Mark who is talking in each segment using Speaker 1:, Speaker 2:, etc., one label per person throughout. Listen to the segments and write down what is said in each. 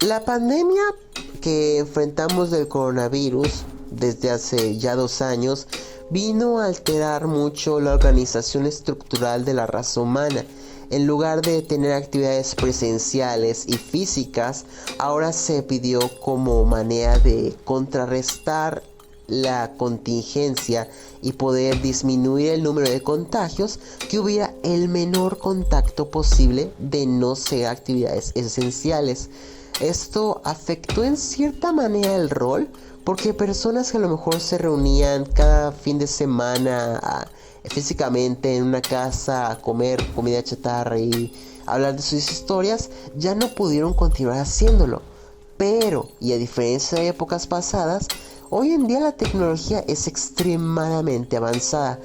Speaker 1: La pandemia que enfrentamos del coronavirus desde hace ya 2 años vino a alterar mucho la organización estructural de la raza humana. En lugar de tener actividades presenciales y físicas, ahora se pidió como manera de contrarrestar la contingencia y poder disminuir el número de contagios, que hubiera el menor contacto posible de no ser actividades esenciales. Esto afectó en cierta manera el rol, porque personas que a lo mejor se reunían cada fin de semana físicamente en una casa a comer comida chatarra y hablar de sus historias, ya no pudieron continuar haciéndolo. Pero, y a diferencia de épocas pasadas, hoy en día la tecnología es extremadamente avanzada.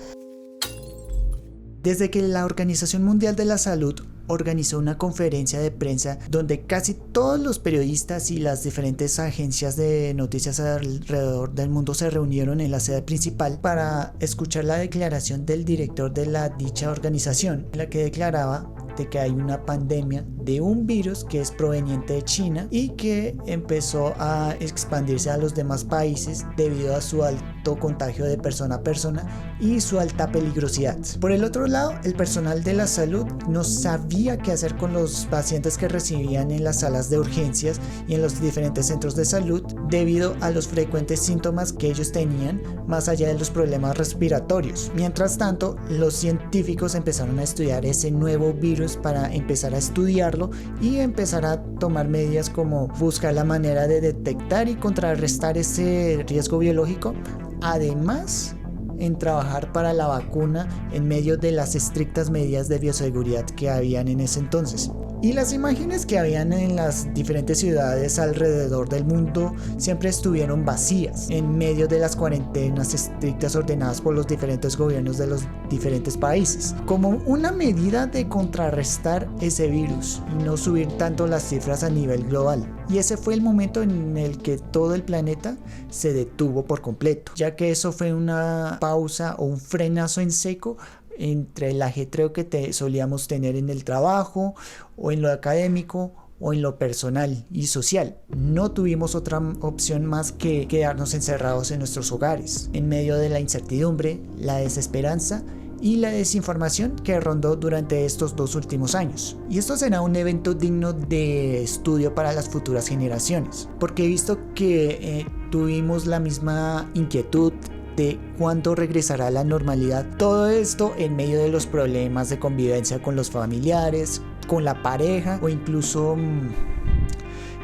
Speaker 2: Desde que la Organización Mundial de la Salud organizó una conferencia de prensa donde casi todos los periodistas y las diferentes agencias de noticias alrededor del mundo se reunieron en la sede principal para escuchar la declaración del director de la dicha organización, en la que declaraba de que hay una pandemia de un virus que es proveniente de China y que empezó a expandirse a los demás países debido a su alto contagio de persona a persona y su alta peligrosidad. Por el otro lado, el personal de la salud no sabía qué hacer con los pacientes que recibían en las salas de urgencias y en los diferentes centros de salud debido a los frecuentes síntomas que ellos tenían más allá de los problemas respiratorios. Mientras tanto, los científicos empezaron a estudiar ese nuevo virus para empezar a estudiarlo y empezar a tomar medidas como buscar la manera de detectar y contrarrestar ese riesgo biológico, además en trabajar para la vacuna en medio de las estrictas medidas de bioseguridad que habían en ese entonces. Y las imágenes que habían en las diferentes ciudades alrededor del mundo siempre estuvieron vacías en medio de las cuarentenas estrictas ordenadas por los diferentes gobiernos de los diferentes países, como una medida de contrarrestar ese virus y no subir tanto las cifras a nivel global. Y ese fue el momento en el que todo el planeta se detuvo por completo, ya que eso fue una pausa o un frenazo en seco entre el ajetreo que solíamos tener en el trabajo o en lo académico o en lo personal y social. No tuvimos otra opción más que quedarnos encerrados en nuestros hogares, en medio de la incertidumbre, la desesperanza y la desinformación que rondó durante estos 2 últimos años. Y esto será un evento digno de estudio para las futuras generaciones, porque he visto que tuvimos la misma inquietud de cuándo regresará la normalidad. Todo esto en medio de los problemas de convivencia con los familiares, con la pareja o incluso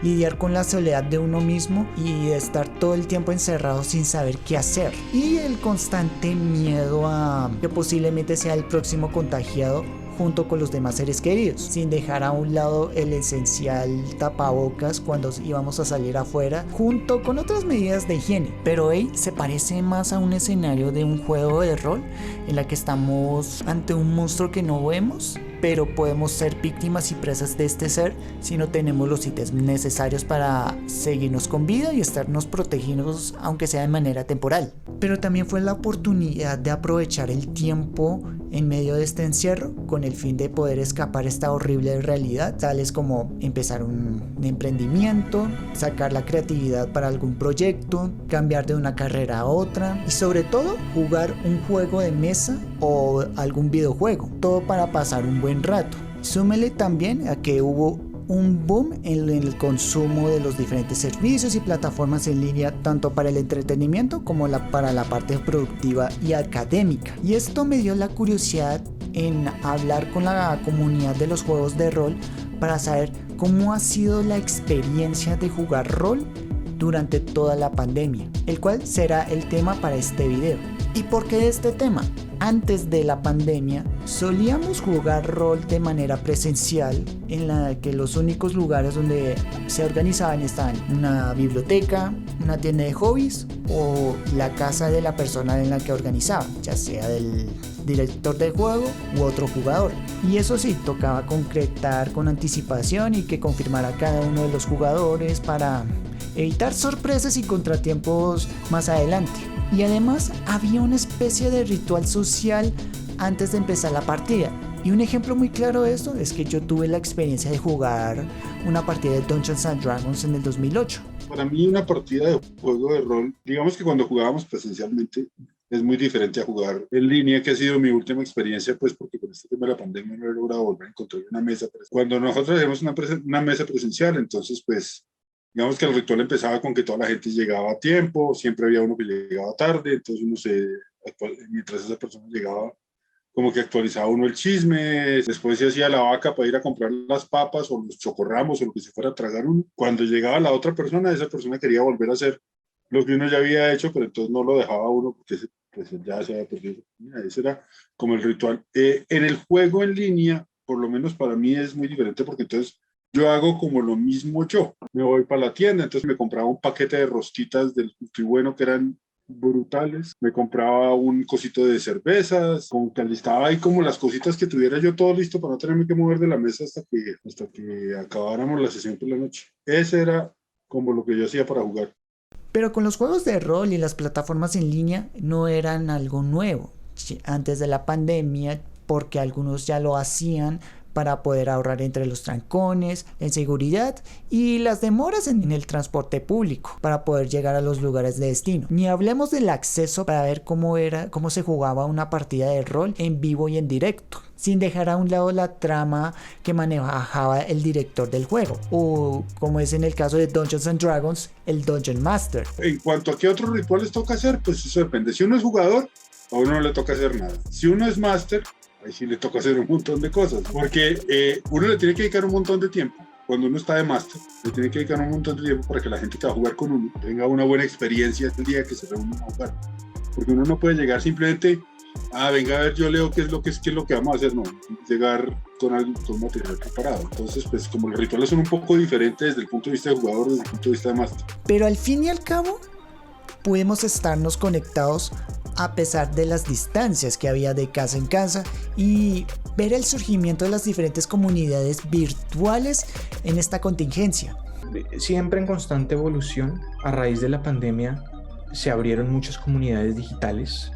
Speaker 2: lidiar con la soledad de uno mismo y estar todo el tiempo encerrado sin saber qué hacer. Y el constante miedo a que posiblemente sea el próximo contagiado junto con los demás seres queridos, sin dejar a un lado el esencial tapabocas cuando íbamos a salir afuera, junto con otras medidas de higiene. Pero se parece más a un escenario de un juego de rol en la que estamos ante un monstruo que no vemos, pero podemos ser víctimas y presas de este ser si no tenemos los ítems necesarios para seguirnos con vida y estarnos protegidos, aunque sea de manera temporal. Pero también fue la oportunidad de aprovechar el tiempo en medio de este encierro con el fin de poder escapar esta horrible realidad, tales como empezar un emprendimiento, sacar la creatividad para algún proyecto, cambiar de una carrera a otra y sobre todo jugar un juego de mesa o algún videojuego, todo para pasar un buen rato. Súmele también a que hubo un boom en el consumo de los diferentes servicios y plataformas en línea, tanto para el entretenimiento como para la parte productiva y académica. Y esto me dio la curiosidad en hablar con la comunidad de los juegos de rol para saber cómo ha sido la experiencia de jugar rol durante toda la pandemia, el cual será el tema para este video. ¿Y por qué este tema? Antes de la pandemia solíamos jugar rol de manera presencial, en la que los únicos lugares donde se organizaban estaban una biblioteca, una tienda de hobbies o la casa de la persona en la que organizaban, ya sea del director del juego u otro jugador. Y eso sí, tocaba concretar con anticipación y que confirmara cada uno de los jugadores para evitar sorpresas y contratiempos más adelante. Y además había una especie de ritual social antes de empezar la partida. Y un ejemplo muy claro de esto es que yo tuve la experiencia de jugar una partida de Dungeons and Dragons en el 2008.
Speaker 3: Para mí una partida de juego de rol, digamos que cuando jugábamos presencialmente, es muy diferente a jugar en línea, que ha sido mi última experiencia, pues porque con este tema de la pandemia no he logrado volver a encontrar una mesa. Cuando nosotros hacemos una mesa presencial, entonces pues digamos que el ritual empezaba con que toda la gente llegaba a tiempo, siempre había uno que llegaba tarde, entonces mientras esa persona llegaba, como que actualizaba uno el chisme, después se hacía la vaca para ir a comprar las papas o los chocorramos o lo que se fuera a tragar uno. Cuando llegaba la otra persona, esa persona quería volver a hacer lo que uno ya había hecho, pero entonces no lo dejaba uno porque pues ya se había perdido. Ese era como el ritual. En el juego en línea, por lo menos para mí es muy diferente porque entonces yo hago como lo mismo yo. Me voy para la tienda, entonces me compraba un paquete de rosquitas del Bueno que eran brutales, me compraba un cosito de cervezas, como que alistaba ahí como las cositas que tuviera yo todo listo para no tenerme que mover de la mesa hasta que acabáramos la sesión por la noche. Ese era como lo que yo hacía para jugar.
Speaker 2: Pero con los juegos de rol y las plataformas en línea no eran algo nuevo antes de la pandemia, porque algunos ya lo hacían para poder ahorrar entre los trancones, en seguridad y las demoras en el transporte público para poder llegar a los lugares de destino. Ni hablemos del acceso para ver cómo se jugaba una partida de rol en vivo y en directo, sin dejar a un lado la trama que manejaba el director del juego, o como es en el caso de Dungeons and Dragons, el Dungeon Master.
Speaker 3: En cuanto a qué otros rituales toca hacer, pues eso depende. Si uno es jugador, a uno no le toca hacer nada. Si uno es máster, ahí sí le toca hacer un montón de cosas, porque uno le tiene que dedicar un montón de tiempo. Cuando uno está de máster, le tiene que dedicar un montón de tiempo para que la gente que va a jugar con uno tenga una buena experiencia el día que se reúnen a jugar. Porque uno no puede llegar simplemente, venga a ver, yo leo qué es lo que vamos a hacer, no, llegar con material preparado. Entonces, pues como los rituales son un poco diferentes desde el punto de vista de jugador, desde el punto de vista de máster.
Speaker 2: Pero al fin y al cabo, podemos estarnos conectados a pesar de las distancias que había de casa en casa y ver el surgimiento de las diferentes comunidades virtuales en esta contingencia.
Speaker 4: Siempre en constante evolución, a raíz de la pandemia se abrieron muchas comunidades digitales,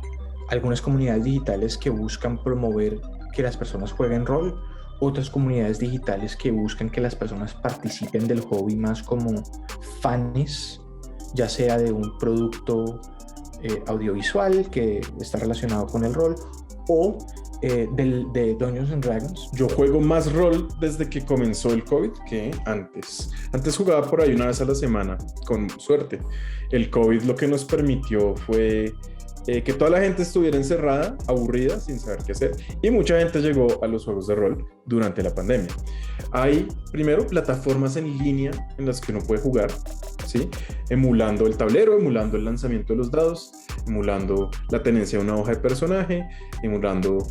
Speaker 4: algunas comunidades digitales que buscan promover que las personas jueguen rol, otras comunidades digitales que buscan que las personas participen del hobby más como fans, ya sea de un producto audiovisual que está relacionado con el rol o de Dungeons and Dragons.
Speaker 5: Yo juego más rol desde que comenzó el COVID que antes. Antes jugaba por ahí una vez a la semana, con suerte. El COVID lo que nos permitió fue que toda la gente estuviera encerrada, aburrida, sin saber qué hacer, y mucha gente llegó a los juegos de rol durante la pandemia. Hay, primero, plataformas en línea en las que uno puede jugar, ¿sí? Emulando el tablero, emulando el lanzamiento de los dados, emulando la tenencia de una hoja de personaje, emulando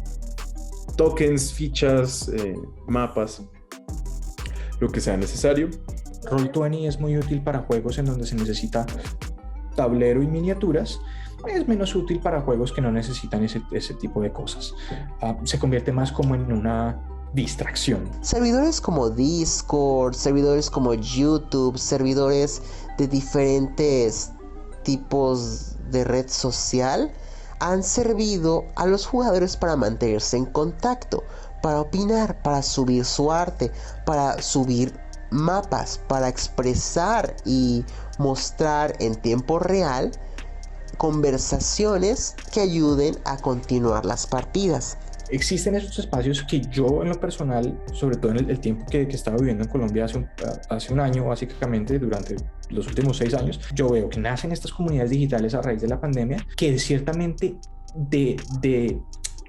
Speaker 5: tokens, fichas, mapas, lo que sea necesario.
Speaker 4: Roll20 es muy útil para juegos en donde se necesita tablero y miniaturas. Es menos útil para juegos que no necesitan ese tipo de cosas. Se convierte más como en una distracción.
Speaker 1: Servidores como Discord, servidores como YouTube, servidores de diferentes tipos de red social han servido a los jugadores para mantenerse en contacto, para opinar, para subir su arte, para subir mapas, para expresar y mostrar en tiempo real conversaciones que ayuden a continuar las partidas.
Speaker 4: Existen esos espacios que yo en lo personal, sobre todo en el tiempo que estaba viviendo en Colombia hace un año básicamente, durante los últimos 6 años, yo veo que nacen estas comunidades digitales a raíz de la pandemia que ciertamente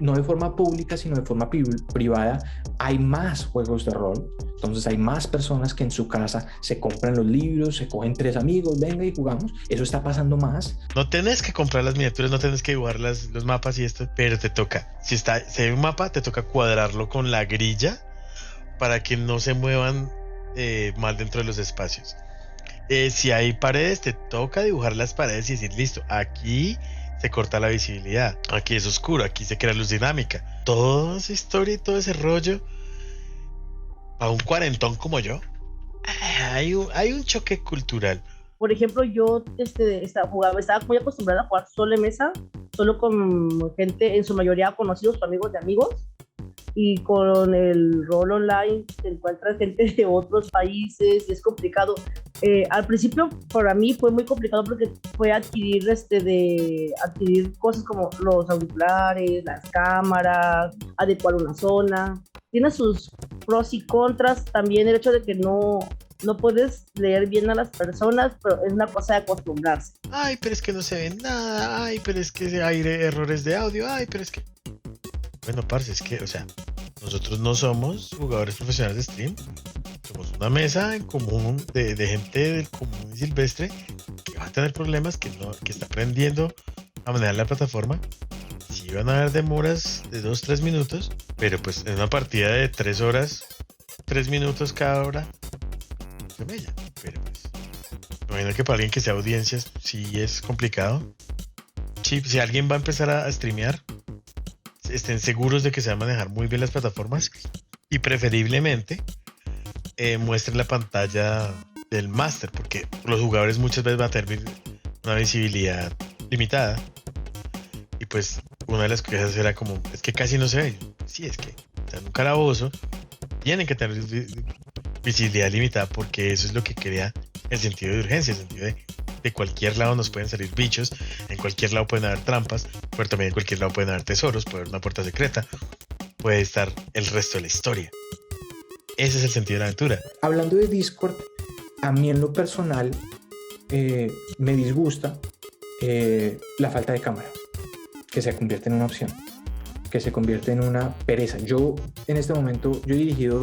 Speaker 4: no de forma pública, sino de forma privada, hay más juegos de rol. Entonces hay más personas que en su casa se compran los libros, se cogen 3 amigos, venga y jugamos. Eso está pasando más.
Speaker 6: No tenés que comprar las miniaturas, no tenés que dibujar los mapas y esto, pero te toca, si hay un mapa, te toca cuadrarlo con la grilla para que no se muevan mal dentro de los espacios. Si hay paredes, te toca dibujar las paredes y decir, listo, aquí se corta la visibilidad, aquí es oscuro, aquí se crea luz dinámica. Toda esa historia y todo ese rollo, a un cuarentón como yo, hay un choque cultural.
Speaker 7: Por ejemplo, yo estaba muy acostumbrada a jugar solo en mesa solo con gente, en su mayoría conocidos o amigos de amigos, y con el rol online te encuentras gente de otros países y es complicado. Al principio para mí fue muy complicado porque fue adquirir cosas como los auriculares, las cámaras, adecuar una zona. Tiene sus pros y contras, también el hecho de que no puedes leer bien a las personas, pero es una cosa de acostumbrarse.
Speaker 6: Ay, pero es que no se ve nada. Ay, pero es que hay errores de audio. Ay, pero es que... Bueno, parce, es que, o sea, nosotros no somos jugadores profesionales de stream. Somos una mesa en común de gente del común y silvestre que va a tener problemas, que está aprendiendo a manejar la plataforma. Sí van a haber demoras de 2-3 minutos, pero pues en una partida de 3 horas, 3 minutos cada hora, se mella. Pero pues, me imagino que para alguien que sea audiencias sí es complicado. Sí, si alguien va a empezar a streamear, estén seguros de que se van a manejar muy bien las plataformas y preferiblemente muestren la pantalla del máster, porque los jugadores muchas veces van a tener una visibilidad limitada y pues una de las cosas era como, es que casi no se ve. Sí, es que están en un calabozo, tienen que tener visibilidad limitada porque eso es lo que crea el sentido de urgencia, el sentido de cualquier lado nos pueden salir bichos, en cualquier lado pueden haber trampas, pero también en cualquier lado pueden haber tesoros, puede haber una puerta secreta, puede estar el resto de la historia. Ese es el sentido de la aventura.
Speaker 4: Hablando de Discord, a mí en lo personal me disgusta la falta de cámara, que se convierte en una opción, que se convierte en una pereza. Yo en este momento, yo he dirigido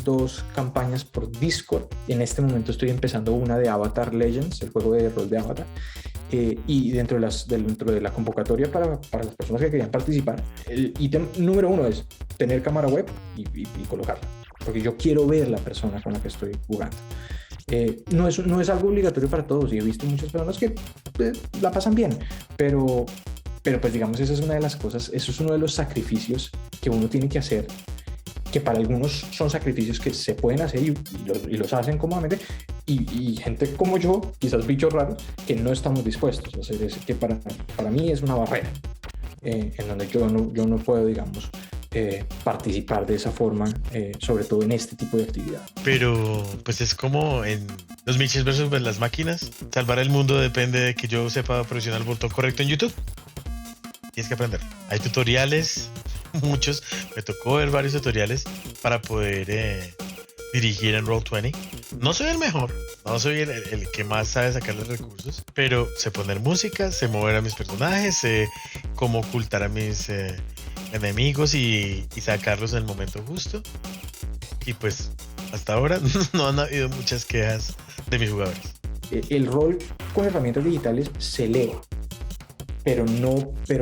Speaker 4: dos campañas por Discord. En este momento estoy empezando una de Avatar Legends, el juego de rol de Avatar, y dentro de la convocatoria para las personas que querían participar, el ítem número 1 es tener cámara web y colocarla, porque yo quiero ver la persona con la que estoy jugando. No es algo obligatorio para todos y he visto muchas personas que la pasan bien, pero pues digamos, esa es una de las cosas, eso es uno de los sacrificios que uno tiene que hacer, que para algunos son sacrificios que se pueden hacer y los hacen cómodamente, y gente como yo, quizás bichos raros, que no estamos dispuestos a hacer eso, que para mí es una barrera, en donde yo no puedo, digamos, participar de esa forma, sobre todo en este tipo de actividad.
Speaker 6: Pero pues es como en los Mitchells versus las máquinas, salvar el mundo depende de que yo sepa presionar el botón correcto en YouTube. Tienes que aprender. Hay tutoriales, muchos, me tocó ver varios tutoriales para poder dirigir en Roll20. No soy el mejor, no soy el que más sabe sacarle recursos, pero sé poner música, sé mover a mis personajes, sé cómo ocultar a mis enemigos y sacarlos en el momento justo. Y pues hasta ahora no han habido muchas quejas de mis jugadores.
Speaker 4: El rol con herramientas digitales se eleva, pero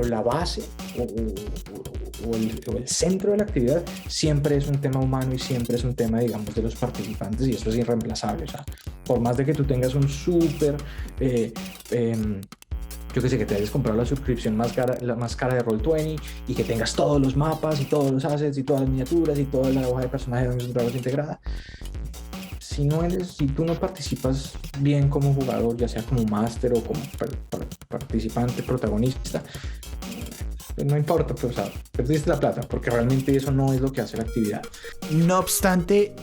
Speaker 4: la base o el centro de la actividad siempre es un tema humano y siempre es un tema, digamos, de los participantes, y eso es irreemplazable. O sea, por más de que tú tengas un súper yo que sé, que te hayas comprado la suscripción más cara de Roll20 y que tengas todos los mapas y todos los assets y todas las miniaturas y toda la hoja de personajes de Dungeons & Dragons integrada, si tú no participas bien como jugador, ya sea como máster o como participante, protagonista, no importa, pero, o sea, perdiste la plata, porque realmente eso no es lo que hace la actividad.
Speaker 2: No obstante,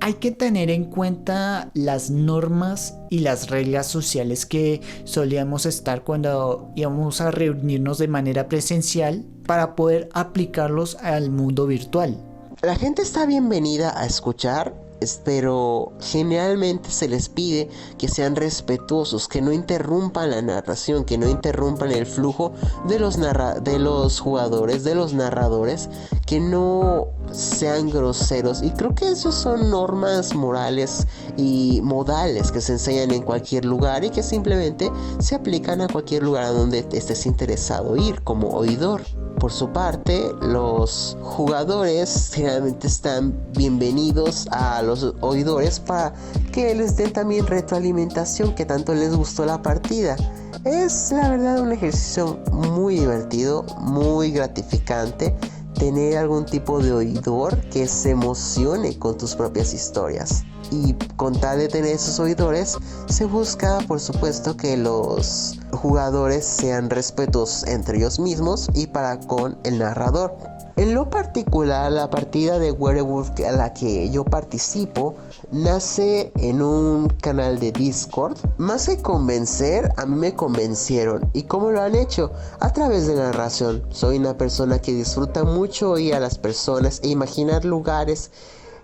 Speaker 2: hay que tener en cuenta las normas y las reglas sociales que solíamos estar cuando íbamos a reunirnos de manera presencial para poder aplicarlos al mundo virtual.
Speaker 1: La gente está bienvenida a escuchar, pero generalmente se les pide que sean respetuosos, que no interrumpan la narración, que no interrumpan el flujo de los jugadores, de los narradores, que no sean groseros. Y creo que esos son normas morales y modales que se enseñan en cualquier lugar y que simplemente se aplican a cualquier lugar a donde estés interesado ir como oidor. Por su parte, los jugadores generalmente están bienvenidos a los oidores para que les den también retroalimentación, que tanto les gustó la partida. Es la verdad un ejercicio muy divertido, muy gratificante, tener algún tipo de oidor que se emocione con tus propias historias. Y con tal de tener esos oidores, se busca, por supuesto, que los jugadores sean respetuosos entre ellos mismos y para con el narrador. En lo particular, la partida de Werewolf a la que yo participo nace en un canal de Discord. Más que convencer, a mí me convencieron. ¿Y cómo lo han hecho? A través de la narración. Soy una persona que disfruta mucho oír a las personas e imaginar lugares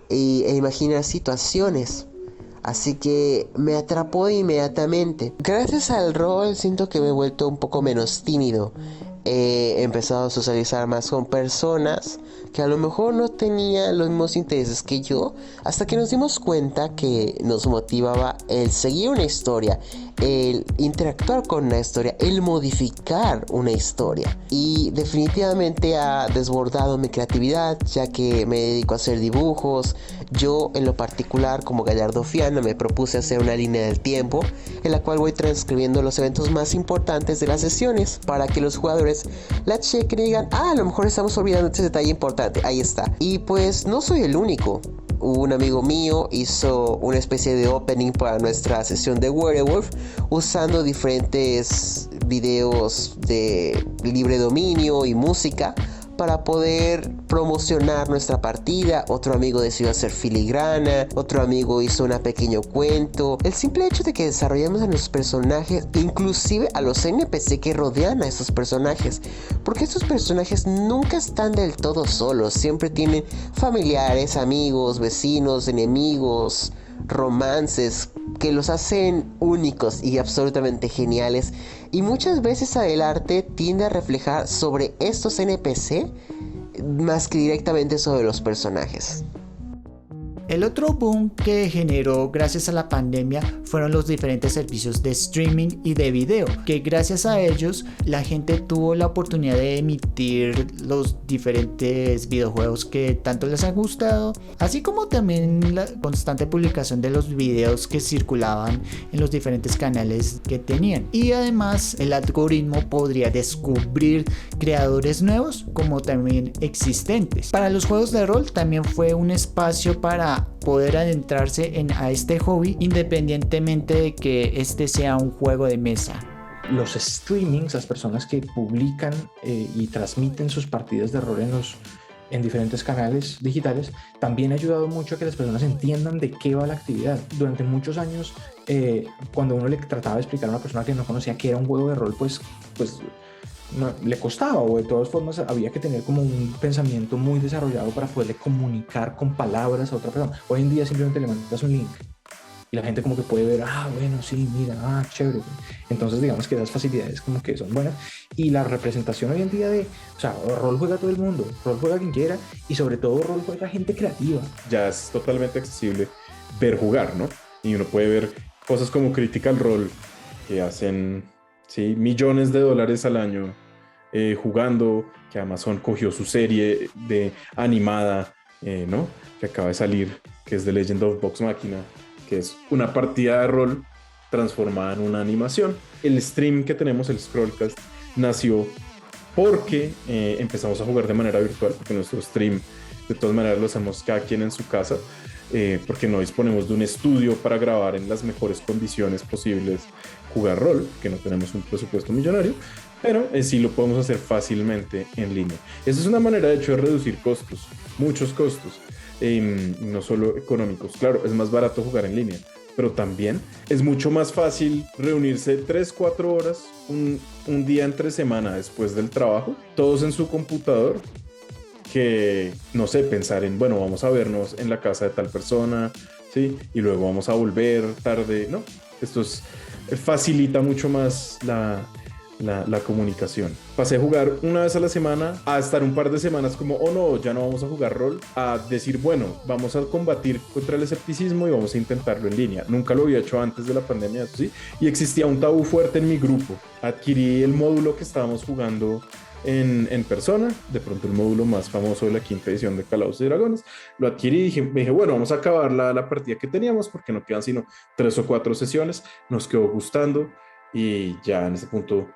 Speaker 1: e imaginar situaciones. Así que me atrapó inmediatamente. Gracias al rol siento que me he vuelto un poco menos tímido. He empezado a socializar más con personas que a lo mejor no tenían los mismos intereses que yo, hasta que nos dimos cuenta que nos motivaba el seguir una historia, el interactuar con una historia, el modificar una historia. Y definitivamente ha desbordado mi creatividad, ya que me dedico a hacer dibujos. Yo en lo particular, como Gallardo Fiano, me propuse hacer una línea del tiempo en la cual voy transcribiendo los eventos más importantes de las sesiones para que los jugadores la chequen y digan: a lo mejor estamos olvidando este detalle importante. Ahí está. Y pues no soy el único. Un amigo mío hizo una especie de opening para nuestra sesión de Werewolf usando diferentes videos de libre dominio y música para poder promocionar nuestra partida. Otro amigo decidió hacer filigrana, otro amigo hizo un pequeño cuento. El simple hecho de que desarrollamos a nuestros personajes, inclusive a los NPC que rodean a esos personajes, porque estos personajes nunca están del todo solos, siempre tienen familiares, amigos, vecinos, enemigos, romances que los hacen únicos y absolutamente geniales. Y muchas veces el arte tiende a reflejar sobre estos NPC más que directamente sobre los personajes.
Speaker 2: El otro boom que generó gracias a la pandemia fueron los diferentes servicios de streaming y de video, que gracias a ellos la gente tuvo la oportunidad de emitir los diferentes videojuegos que tanto les ha gustado, así como también la constante publicación de los videos que circulaban en los diferentes canales que tenían. Y además el algoritmo podría descubrir creadores nuevos como también existentes. Para los juegos de rol también fue un espacio para poder adentrarse a este hobby, independientemente de que este sea un juego de mesa.
Speaker 4: Los streamings, las personas que publican y transmiten sus partidas de rol en diferentes canales digitales, también ha ayudado mucho a que las personas entiendan de qué va la actividad. Durante muchos años, cuando uno le trataba de explicar a una persona que no conocía qué era un juego de rol, pues no, le costaba, o de todas formas había que tener como un pensamiento muy desarrollado para poderle comunicar con palabras a otra persona. Hoy en día simplemente le mandas un link y la gente como que puede ver, bueno, sí, mira, chévere. Entonces digamos que esas facilidades como que son buenas, y la representación hoy en día rol juega todo el mundo, rol juega quien quiera, y sobre todo rol juega gente creativa.
Speaker 5: Ya es totalmente accesible ver jugar, ¿no? Y uno puede ver cosas como Critical Role, que hacen millones de dólares al año jugando, que Amazon cogió su serie de animada, ¿no? Que acaba de salir, que es The Legend of Vox Machina, que es una partida de rol transformada en una animación. El stream que tenemos, el Scrollcast, nació porque empezamos a jugar de manera virtual, porque nuestro stream de todas maneras lo hacemos cada quien en su casa, porque no disponemos de un estudio para grabar en las mejores condiciones posibles jugar rol, que no tenemos un presupuesto millonario, pero sí lo podemos hacer fácilmente en línea. Esa es una manera, de hecho, de reducir costos, muchos costos, no solo económicos. Claro, es más barato jugar en línea, pero también es mucho más fácil reunirse 3-4 horas un día entre semana después del trabajo, todos en su computador, que, no sé, pensar en, bueno, vamos a vernos en la casa de tal persona, ¿sí? Y luego vamos a volver tarde, ¿no? Esto facilita mucho más la comunicación. Pasé a jugar una vez a la semana a estar un par de semanas como, no, ya no vamos a jugar rol, a decir, bueno, vamos a combatir contra el escepticismo y vamos a intentarlo en línea. Nunca lo había hecho antes de la pandemia, ¿sí? Y existía un tabú fuerte en mi grupo. Adquirí el módulo que estábamos jugando en persona, de pronto el módulo más famoso de la quinta edición de Calabozos y Dragones. Lo adquirí y dije, bueno, vamos a acabar la partida que teníamos, porque no quedan sino 3 o 4 sesiones. Nos quedó gustando y ya en ese punto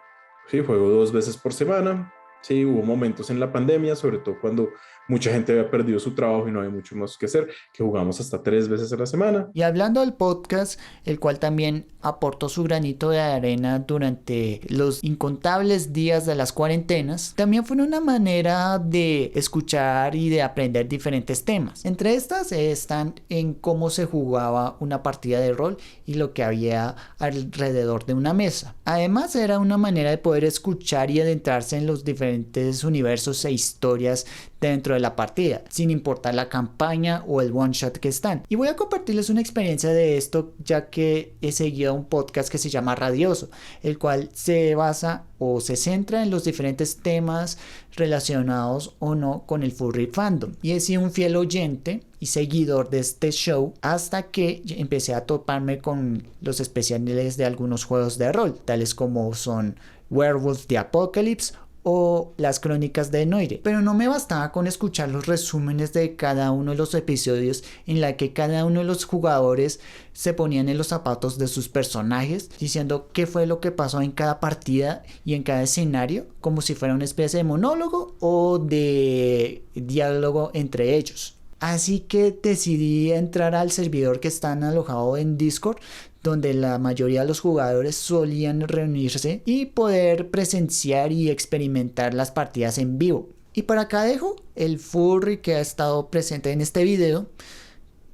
Speaker 5: juego 2 veces por semana, Sí, hubo momentos en la pandemia, sobre todo cuando mucha gente había perdido su trabajo y no había mucho más que hacer, que jugamos hasta 3 veces a la semana.
Speaker 2: Y hablando del podcast, el cual también aportó su granito de arena durante los incontables días de las cuarentenas, también fue una manera de escuchar y de aprender diferentes temas. Entre estas están en cómo se jugaba una partida de rol y lo que había alrededor de una mesa. Además, era una manera de poder escuchar y adentrarse en los diferentes universos e historias dentro de la partida, sin importar la campaña o el one shot que están. Y voy a compartirles una experiencia de esto, ya que he seguido un podcast que se llama Radioso, el cual se basa o se centra en los diferentes temas relacionados o no con el furry fandom. Y he sido un fiel oyente y seguidor de este show hasta que empecé a toparme con los especiales de algunos juegos de rol, tales como son Werewolf the Apocalypse o las crónicas de Noire, pero no me bastaba con escuchar los resúmenes de cada uno de los episodios en la que cada uno de los jugadores se ponían en los zapatos de sus personajes, diciendo qué fue lo que pasó en cada partida y en cada escenario, como si fuera una especie de monólogo o de diálogo entre ellos. Así que decidí entrar al servidor que está alojado en Discord, donde la mayoría de los jugadores solían reunirse y poder presenciar y experimentar las partidas en vivo. Y por acá dejo el furry que ha estado presente en este video,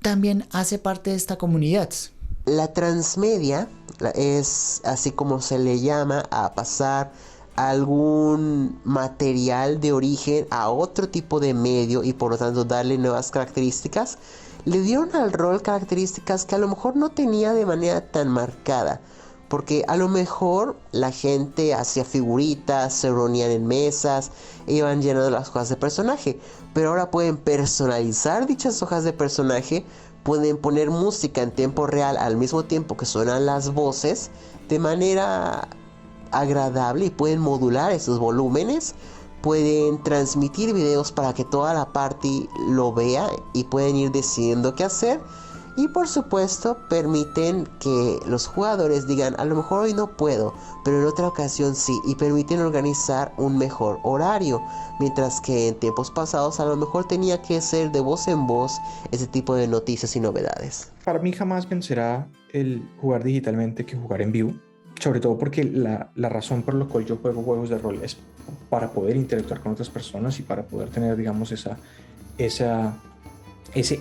Speaker 2: también hace parte de esta comunidad.
Speaker 1: La transmedia es así como se le llama a pasar algún material de origen a otro tipo de medio y por lo tanto darle nuevas características. Le dieron al rol características que a lo mejor no tenía de manera tan marcada, porque a lo mejor la gente hacía figuritas, se reunían en mesas, iban llenando las hojas de personaje, pero ahora pueden personalizar dichas hojas de personaje, pueden poner música en tiempo real al mismo tiempo que suenan las voces de manera agradable y pueden modular esos volúmenes. Pueden transmitir videos para que toda la party lo vea y pueden ir decidiendo qué hacer. Y por supuesto permiten que los jugadores digan a lo mejor hoy no puedo, pero en otra ocasión sí. Y permiten organizar un mejor horario. Mientras que en tiempos pasados a lo mejor tenía que ser de voz en voz ese tipo de noticias y novedades.
Speaker 4: Para mí jamás vencerá el jugar digitalmente que jugar en vivo. Sobre todo porque la razón por la cual yo juego juegos de rol es para poder interactuar con otras personas y para poder tener, digamos, ese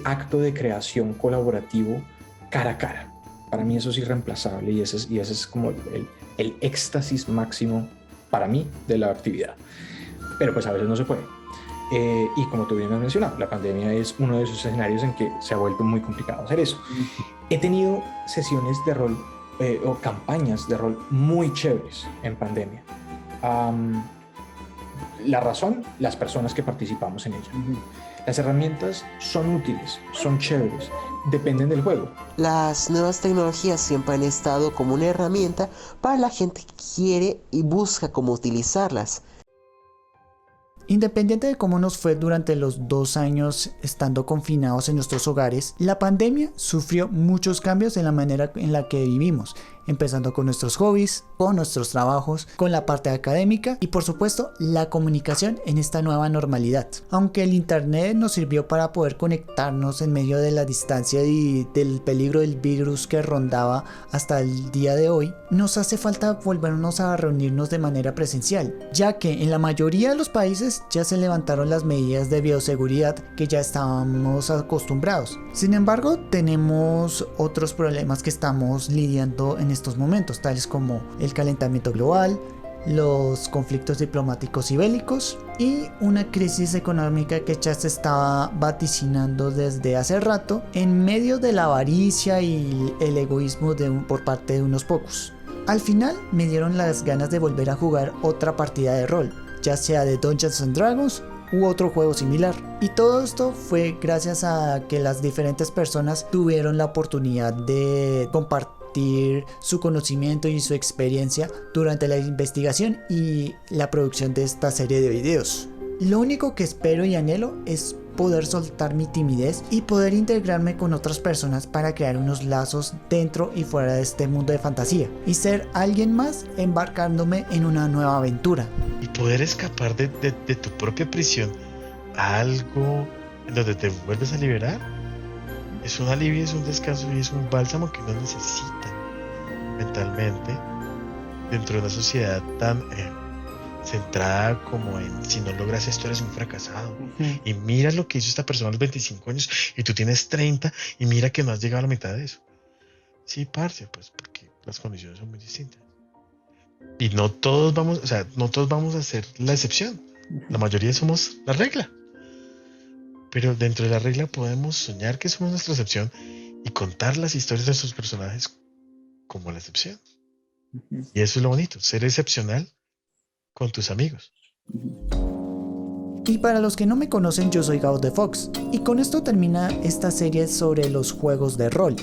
Speaker 4: acto de creación colaborativo cara a cara. Para mí eso es irreemplazable y ese es como el éxtasis máximo para mí de la actividad. Pero pues a veces no se puede. Y como tú bien has mencionado, la pandemia es uno de esos escenarios en que se ha vuelto muy complicado hacer eso. He tenido sesiones de rol o campañas de rol muy chéveres en pandemia. La razón, las personas que participamos en ella. Las herramientas son útiles, son chéveres, dependen del juego.
Speaker 1: Las nuevas tecnologías siempre han estado como una herramienta para la gente que quiere y busca cómo utilizarlas.
Speaker 2: Independiente de cómo nos fue durante los 2 años estando confinados en nuestros hogares, la pandemia sufrió muchos cambios en la manera en la que vivimos, empezando con nuestros hobbies, con nuestros trabajos, con la parte académica y por supuesto la comunicación en esta nueva normalidad. Aunque el internet nos sirvió para poder conectarnos en medio de la distancia y del peligro del virus que rondaba hasta el día de hoy, nos hace falta volvernos a reunirnos de manera presencial, ya que en la mayoría de los países ya se levantaron las medidas de bioseguridad que ya estábamos acostumbrados. Sin embargo, tenemos otros problemas que estamos lidiando en estos momentos, tales como el calentamiento global, los conflictos diplomáticos y bélicos y una crisis económica que ya se estaba vaticinando desde hace rato en medio de la avaricia y el egoísmo por parte de unos pocos. Al final me dieron las ganas de volver a jugar otra partida de rol, ya sea de Dungeons and Dragons u otro juego similar. Y todo esto fue gracias a que las diferentes personas tuvieron la oportunidad de compartir su conocimiento y su experiencia durante la investigación y la producción de esta serie de videos. Lo único que espero y anhelo es poder soltar mi timidez y poder integrarme con otras personas para crear unos lazos dentro y fuera de este mundo de fantasía y ser alguien más embarcándome en una nueva aventura.
Speaker 6: Y poder escapar de tu propia prisión a algo en donde te vuelves a liberar es un alivio, es un descanso y es un bálsamo que uno necesita mentalmente dentro de una sociedad tan centrada como en si no logras esto eres un fracasado. Y mira lo que hizo esta persona a los 25 años y tú tienes 30 y mira que no has llegado a la mitad de eso. Sí, parce, pues porque las condiciones son muy distintas. Y no todos vamos a ser la excepción. La mayoría somos la regla. Pero dentro de la regla podemos soñar que somos nuestra excepción y contar las historias de nuestros personajes como la excepción. Y eso es lo bonito, ser excepcional con tus amigos.
Speaker 2: Y para los que no me conocen, yo soy Gabo de Fox, y con esto termina esta serie sobre los juegos de rol.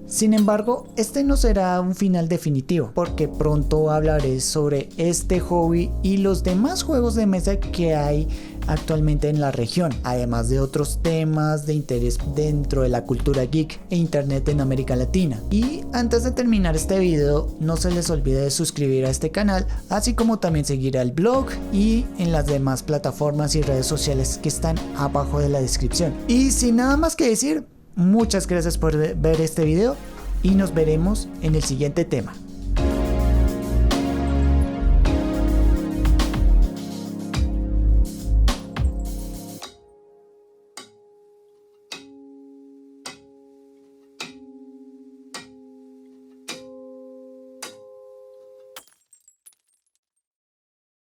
Speaker 2: Sin embargo, este no será un final definitivo, porque pronto hablaré sobre este hobby y los demás juegos de mesa que hay actualmente en la región, además de otros temas de interés dentro de la cultura geek e internet en América Latina. Y antes de terminar este video, no se les olvide de suscribir a este canal, así como también seguir al blog y en las demás plataformas y redes sociales que están abajo de la descripción. Y sin nada más que decir, muchas gracias por ver este video y nos veremos en el siguiente tema.